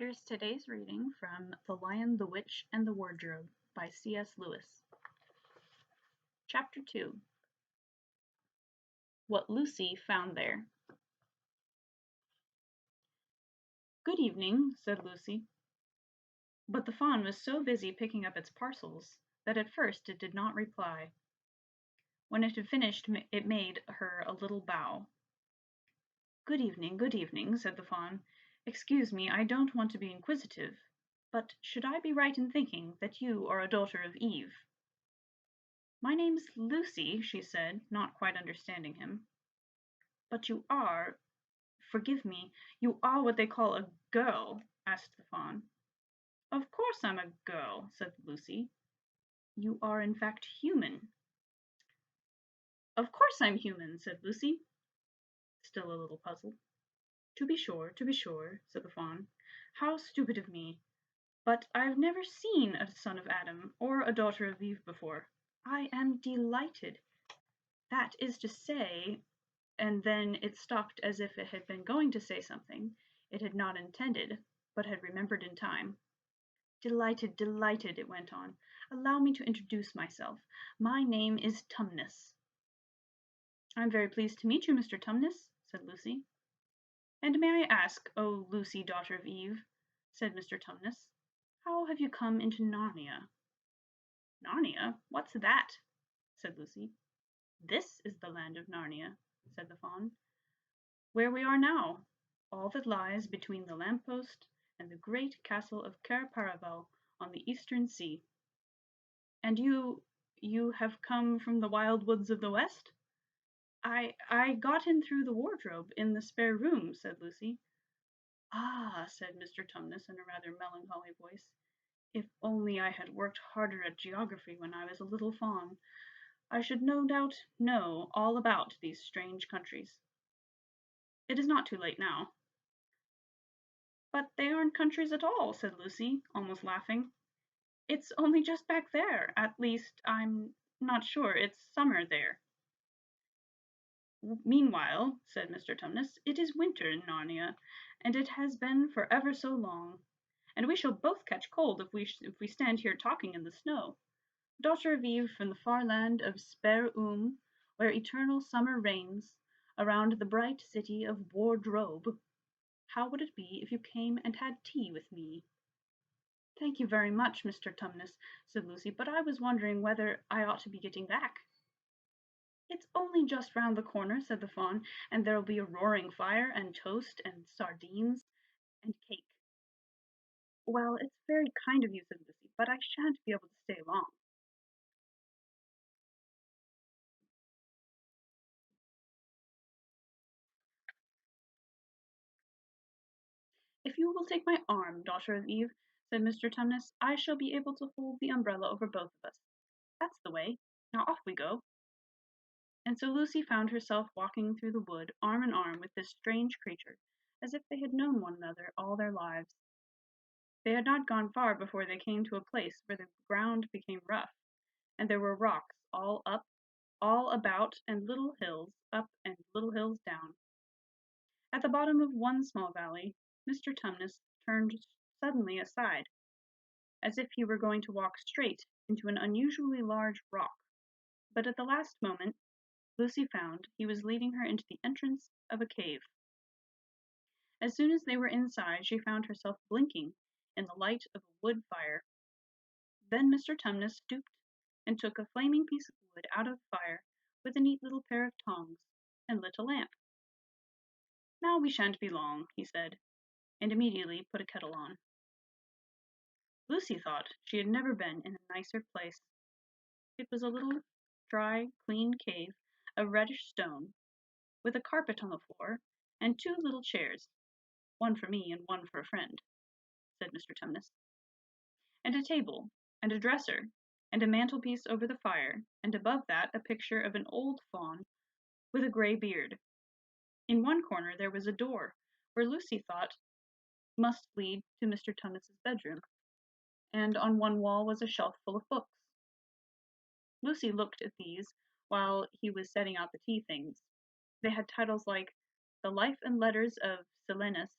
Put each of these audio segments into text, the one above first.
Here's today's reading from The Lion, the Witch, and the Wardrobe by C.S. Lewis. Chapter 2. What Lucy Found There. "Good evening," said Lucy. But the fawn was so busy picking up its parcels that at first it did not reply. When it had finished, it made her a little bow. Good evening, said the fawn. "Excuse me, I don't want to be inquisitive, but should I be right in thinking that you are a daughter of Eve?" "My name's Lucy," she said, not quite understanding him. "But you forgive me, you are what they call a girl?" asked the fawn. "Of course I'm a girl," said Lucy. "You are in fact human." "Of course I'm human," said Lucy, still a little puzzled. To be sure, said the fawn. "How stupid of me! But I've never seen a son of Adam or a daughter of Eve before. I am delighted. That is to say," and then it stopped as if it had been going to say something it had not intended, but had remembered in time. Delighted, it went on. "Allow me to introduce myself. My name is Tumnus." "I'm very pleased to meet you, Mr. Tumnus," said Lucy. "And may I ask, O Lucy, daughter of Eve," said Mr. Tumnus, "how have you come into Narnia?" "Narnia? What's that?" said Lucy. "This is the land of Narnia," said the fawn. "Where we are now, all that lies between the lamp-post and the great castle of Cair Paravel on the eastern sea." "And you have come from the wild woods of the west?" I got in through the wardrobe in the spare room," said Lucy. "Ah," said Mr. Tumnus in a rather melancholy voice, "if only I had worked harder at geography when I was a little fawn, I should no doubt know all about these strange countries. It is not too late now." "But they aren't countries at all," said Lucy, almost laughing. "It's only just back there. At least, I'm not sure. It's summer there." "Meanwhile," said Mr. Tumnus, "it is winter in Narnia, and it has been for ever so long, and we shall both catch cold if we stand here talking in the snow. Daughter of Eve from the far land of Sper where eternal summer reigns, around the bright city of Wardrobe, how would it be if you came and had tea with me?" "Thank you very much, Mr. Tumnus," said Lucy, "but I was wondering whether I ought to be getting back." "It's only just round the corner," said the fawn, "and there'll be a roaring fire, and toast, and sardines, and cake." "Well, it's very kind of you," said Lucy, "but I shan't be able to stay long." "If you will take my arm, daughter of Eve," said Mr. Tumnus, "I shall be able to hold the umbrella over both of us. That's the way. Now off we go." And so Lucy found herself walking through the wood arm in arm with this strange creature, as if they had known one another all their lives. They had not gone far before they came to a place where the ground became rough, and there were rocks all up, all about, and little hills up and little hills down. At the bottom of one small valley, Mr. Tumnus turned suddenly aside, as if he were going to walk straight into an unusually large rock, but at the last moment Lucy found he was leading her into the entrance of a cave. As soon as they were inside, she found herself blinking in the light of a wood fire. Then Mr. Tumnus stooped and took a flaming piece of wood out of the fire with a neat little pair of tongs, and lit a lamp. "Now we shan't be long," he said, and immediately put a kettle on. Lucy thought she had never been in a nicer place. It was a little dry, clean cave of reddish stone, with a carpet on the floor, and two little chairs, "one for me and one for a friend," said Mr. Tumnus, "and a table, and a dresser, and a mantelpiece over the fire, and above that a picture of an old fawn with a grey beard. In one corner there was a door, where Lucy thought must lead to Mr. Tumnus's bedroom, and on one wall was a shelf full of books. Lucy looked at these while he was setting out the tea things. They had titles like The Life and Letters of Silenus,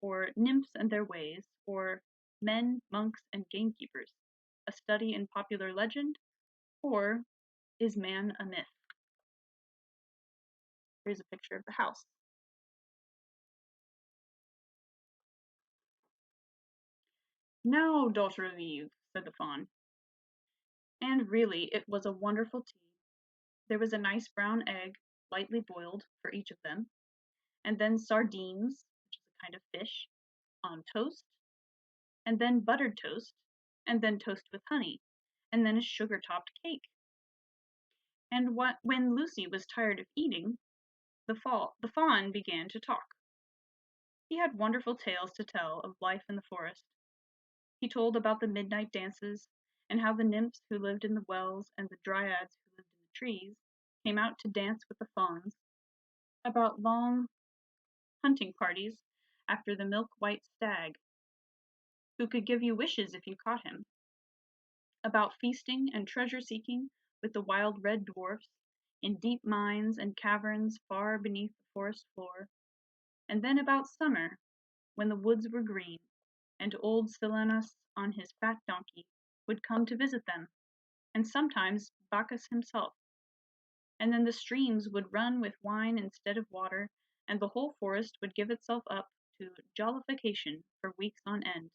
or Nymphs and Their Ways, or Men, Monks, and Gamekeepers, a study in popular legend, or Is Man a Myth? Here's a picture of the house. Now, daughter of Eve, said the fawn. And really, it was a wonderful tea. There was a nice brown egg, lightly boiled, for each of them, and then sardines, which is a kind of fish, on toast, and then buttered toast, and then toast with honey, and then a sugar-topped cake. And when Lucy was tired of eating, the fawn began to talk. He had wonderful tales to tell of life in the forest. He told about the midnight dances, and how the nymphs who lived in the wells and the dryads who lived in the trees came out to dance with the fawns, about long hunting parties after the milk-white stag, who could give you wishes if you caught him, about feasting and treasure-seeking with the wild red dwarfs in deep mines and caverns far beneath the forest floor, and then about summer, when the woods were green, and old Silenus on his fat donkey would come to visit them, and sometimes Bacchus himself. And then the streams would run with wine instead of water, and the whole forest would give itself up to jollification for weeks on end.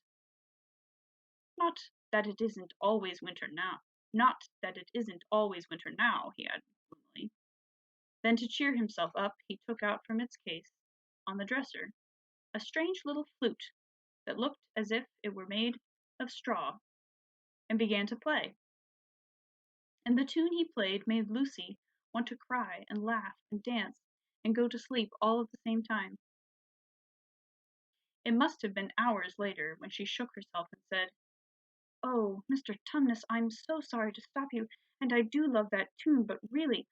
Not that it isn't always winter now. Not that it isn't always winter now, he added gloomily. Then to cheer himself up, he took out from its case, on the dresser, a strange little flute that looked as if it were made of straw, and began to play. And the tune he played made Lucy want to cry and laugh and dance and go to sleep all at the same time. It must have been hours later when she shook herself and said, "Oh, Mr. Tumnus, I'm so sorry to stop you, and I do love that tune, but really,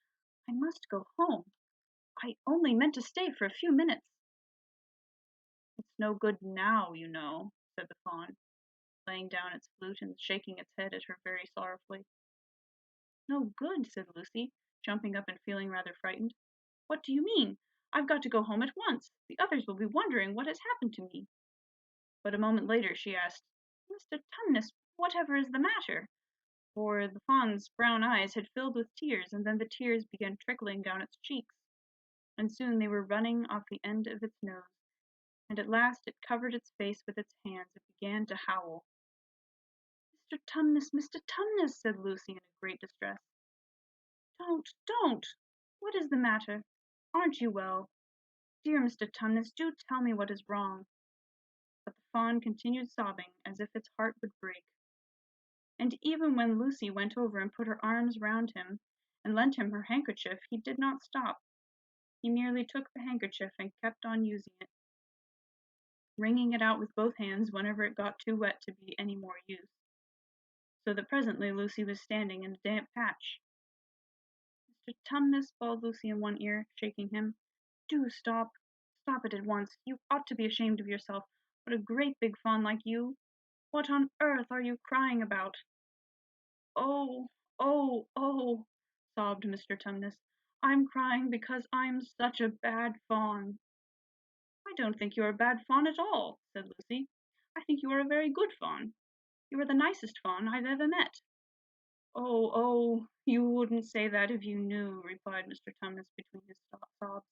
I must go home. I only meant to stay for a few minutes." "It's no good now, you know," said the fawn, laying down its flute and shaking its head at her very sorrowfully. "No good," said Lucy, jumping up and feeling rather frightened. "What do you mean? I've got to go home at once. The others will be wondering what has happened to me." But a moment later she asked, "Mr. Tumnus, whatever is the matter?" For the fawn's brown eyes had filled with tears, and then the tears began trickling down its cheeks, and soon they were running off the end of its nose, and at last it covered its face with its hands and began to howl. "Mr. Tumnus, Mr. Tumnus," said Lucy in great distress. Don't! What is the matter? Aren't you well? Dear Mr. Tumnus, do tell me what is wrong." But the fawn continued sobbing as if its heart would break. And even when Lucy went over and put her arms round him and lent him her handkerchief, he did not stop. He merely took the handkerchief and kept on using it, wringing it out with both hands whenever it got too wet to be any more use. So that presently Lucy was standing in a damp patch. "Mr. Tumnus," bawled Lucy in one ear, shaking him, "do stop. Stop it at once. You ought to be ashamed of yourself. What a great big fawn like you! What on earth are you crying about?" "Oh, oh," sobbed Mr. Tumnus. "I'm crying because I'm such a bad fawn." "I don't think you are a bad fawn at all," said Lucy. "I think you are a very good fawn. You are the nicest fawn I've ever met." Oh, you wouldn't say that if you knew," replied Mr. Tumnus between his sobs.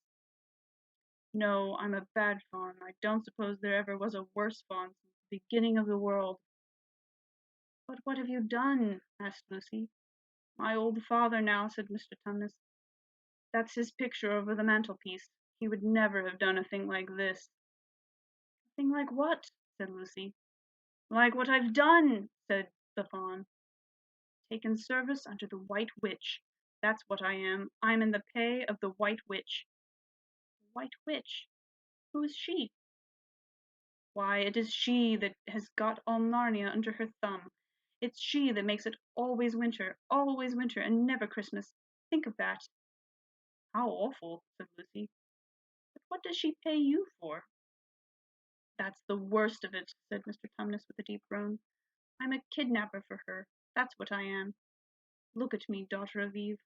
"No, I'm a bad fawn. I don't suppose there ever was a worse fawn since the beginning of the world." "But what have you done?" asked Lucy. "My old father now," said Mr. Tumnus. "That's his picture over the mantelpiece. He would never have done a thing like this." "A thing like what?" said Lucy. "Like what I've done," said the fawn. "Taken service under the White Witch. That's what I am. I'm in the pay of the White Witch." "The White Witch? Who is she?" "Why, it is she that has got all Narnia under her thumb. It's she that makes it always winter, and never Christmas. Think of that." "How awful," said Lucy. "But what does she pay you for?" "That's the worst of it," said Mr. Tumnus with a deep groan. "I'm a kidnapper for her. That's what I am. Look at me, daughter of Eve.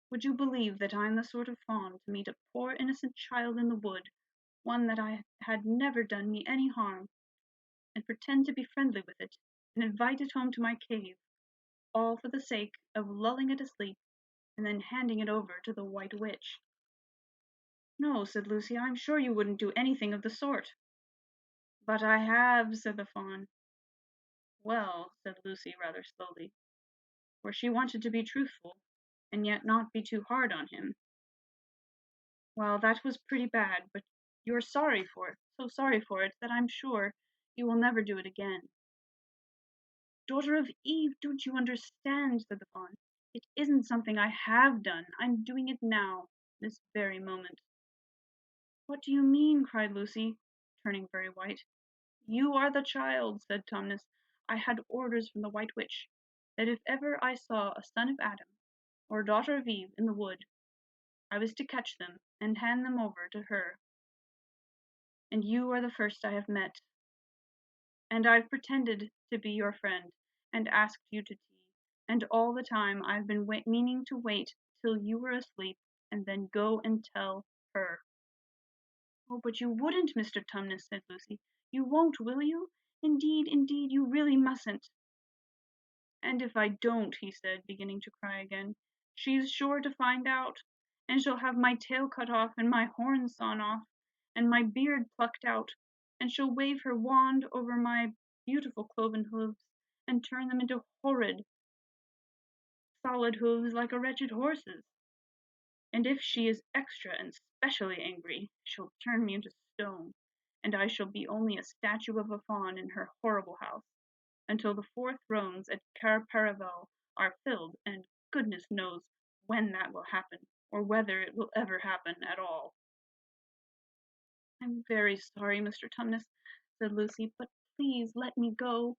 Would you believe that I'm the sort of fawn to meet a poor innocent child in the wood, one that I had never done me any harm, and pretend to be friendly with it, and invite it home to my cave, all for the sake of lulling it asleep and then handing it over to the White Witch." "No," said Lucy, "I'm sure you wouldn't do anything of the sort." "But I have," said the Fawn. "Well," said Lucy rather slowly, for she wanted to be truthful, and yet not be too hard on him. "Well, that was pretty bad, but you're sorry for it, so sorry for it, that I'm sure you will never do it again." "Daughter of Eve, don't you understand?" said the Fawn. "It isn't something I have done. I'm doing it now, this very moment." "What do you mean?" cried Lucy, turning very white. "You are the child," said Tumnus. "I had orders from the White Witch that if ever I saw a son of Adam or a daughter of Eve in the wood, I was to catch them and hand them over to her. And you are the first I have met. And I've pretended to be your friend, and asked you to tea, and all the time I've been meaning to wait till you were asleep, and then go and tell her." "Oh, but you wouldn't, Mr. Tumnus," said Lucy. "You won't, will you? Indeed, indeed, you really mustn't." "And if I don't," he said, beginning to cry again, "she's sure to find out, and she'll have my tail cut off, and my horns sawn off, and my beard plucked out, and she'll wave her wand over my beautiful cloven hooves, and turn them into horrid, solid hooves like a wretched horse's. And if she is extra and specially angry, she'll turn me into stone, and I shall be only a statue of a fawn in her horrible house, until the 4 thrones at Cair are filled, and goodness knows when that will happen, or whether it will ever happen at all." "I'm very sorry, Mr. Tumnus," said Lucy, "but please let me go."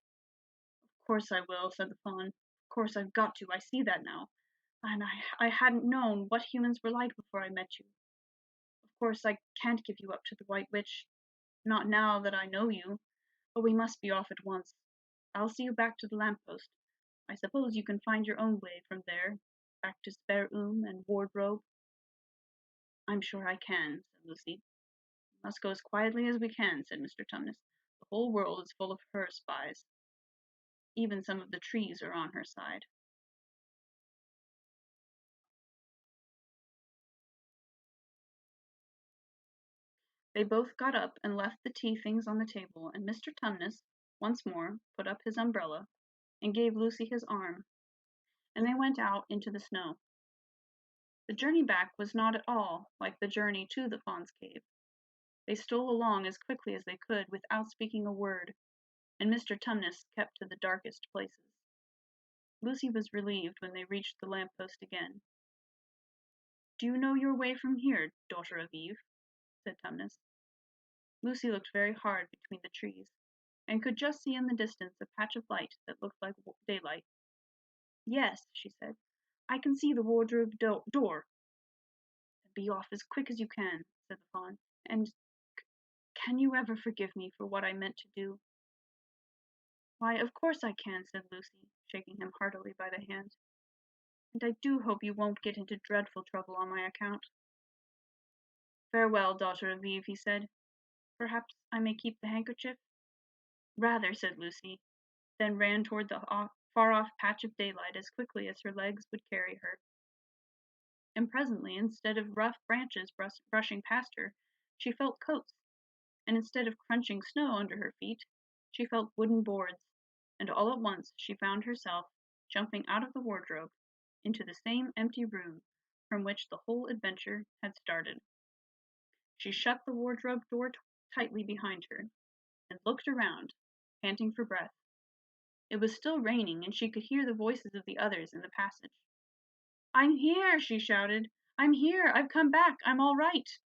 "Of course I will," said the Fawn. "Of course I've got to. I see that now. And I hadn't known what humans were like before I met you. Of course I can't give you up to the White Witch, not now that I know you, but we must be off at once. I'll see you back to the lamp post. I suppose you can find your own way from there, back to Spare and Wardrobe." "I'm sure I can," said Lucy. "We must go as quietly as we can," said Mr. Tumnus. "The whole world is full of her spies. Even some of the trees are on her side." They both got up and left the tea things on the table, and Mr. Tumnus, once more, put up his umbrella, and gave Lucy his arm, and they went out into the snow. The journey back was not at all like the journey to the Fawn's cave. They stole along as quickly as they could without speaking a word, and Mr. Tumnus kept to the darkest places. Lucy was relieved when they reached the lamp post again. "Do you know your way from here, daughter of Eve?" said Tumnus. Lucy looked very hard between the trees, and could just see in the distance a patch of light that looked like daylight. "Yes," she said, "I can see the wardrobe door." "Be off as quick as you can," said the Fawn. "And can you ever forgive me for what I meant to do?" "Why, of course I can," said Lucy, shaking him heartily by the hand. "And I do hope you won't get into dreadful trouble on my account." "Farewell, daughter of Eve," he said. "Perhaps I may keep the handkerchief?" "Rather," said Lucy, then ran toward the far-off patch of daylight as quickly as her legs would carry her. And presently, instead of rough branches brushing past her, she felt coats, and instead of crunching snow under her feet, she felt wooden boards, and all at once she found herself jumping out of the wardrobe into the same empty room from which the whole adventure had started. She shut the wardrobe door tightly behind her, and looked around, panting for breath. It was still raining, and she could hear the voices of the others in the passage. "I'm here!" she shouted. "I'm here! I've come back! I'm all right!"